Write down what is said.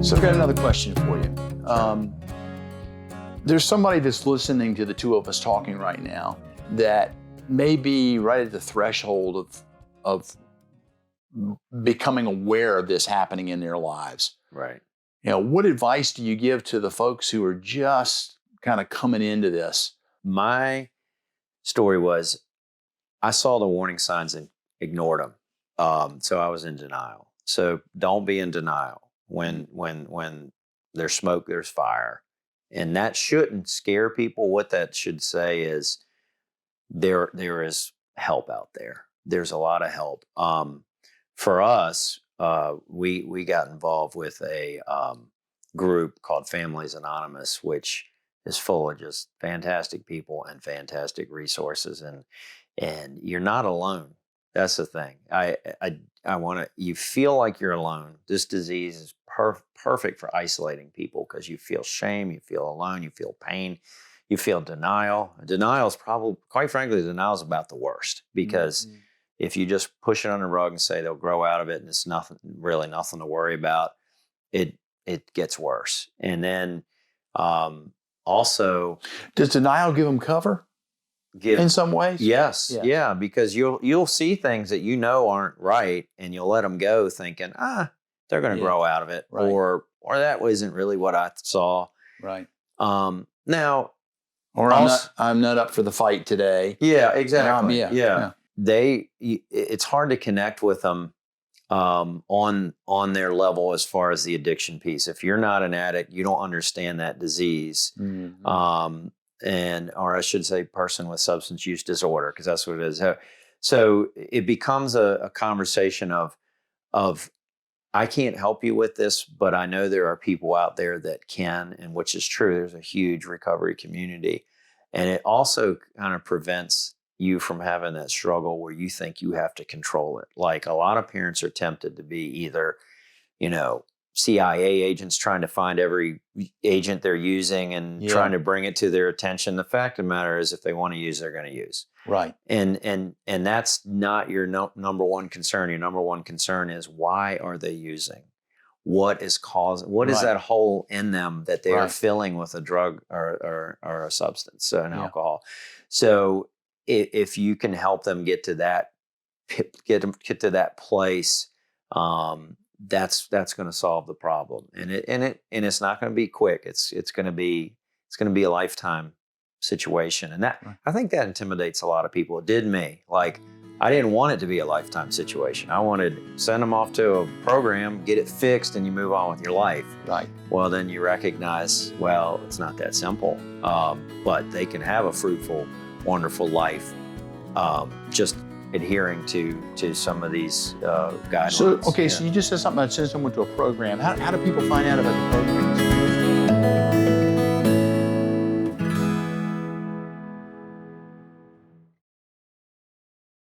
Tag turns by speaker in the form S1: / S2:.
S1: So I've got another question for you. There's somebody that's listening to the two of us talking right now that may be right at the threshold of becoming aware of this happening in their lives.
S2: Right.
S1: You know, what advice do you give to the folks who are just kind of coming into this?
S2: My story was I saw the warning signs and ignored them. So I was in denial. So don't be in denial. When there's smoke, there's fire. And that shouldn't scare people. What that should say is there is help out there. There's a lot of help. For us, we got involved with a group called Families Anonymous, which is full of just fantastic people and fantastic resources. And you're not alone. That's the thing. You feel like you're alone. This disease is perfect for isolating people because you feel shame, you feel alone, you feel pain, you feel denial. Denial is probably, quite frankly, denial is about the worst because if you just push it on the rug and say they'll grow out of it and it's nothing to worry about, it gets worse. And then also,
S1: does denial give them cover? In some ways?
S2: Yes. Yeah. Because you'll see things that you know aren't right and you'll let them go thinking, they're going to grow out of it. Right. Or that wasn't really what I saw.
S1: Right.
S2: Now.
S1: Or I'm not up for the fight today.
S2: Yeah, exactly. It's hard to connect with them on their level as far as the addiction piece. If you're not an addict, you don't understand that disease. Mm-hmm. Or I should say person with substance use disorder, because that's what it is. So it becomes a conversation of I can't help you with this, but I know there are people out there that can, and which is true. There's a huge recovery community. And it also kind of prevents you from having that struggle where you think you have to control it. Like a lot of parents are tempted to be either, CIA agents trying to find every agent they're using and trying to bring it to their attention. The fact of the matter is if they want to use, they're going to use.
S1: Right.
S2: And that's not your number one concern. Your number one concern is why are they using? What is that hole in them that they are filling with a drug or a substance, so an alcohol. So if you can help them get to that place, that's going to solve the problem. And it's not going to be quick. It's going to be a lifetime situation. And that I think that intimidates a lot of people. It did me. Like I didn't want it to be a lifetime situation. I wanted to send them off to a program, get it fixed, and you move on with your life.
S1: Right.
S2: Well, then you recognize, well, it's not that simple. But they can have a fruitful, wonderful life. Just adhering to some of these guidelines.
S1: So you just said something about sending someone to a program. How do people find out about the program?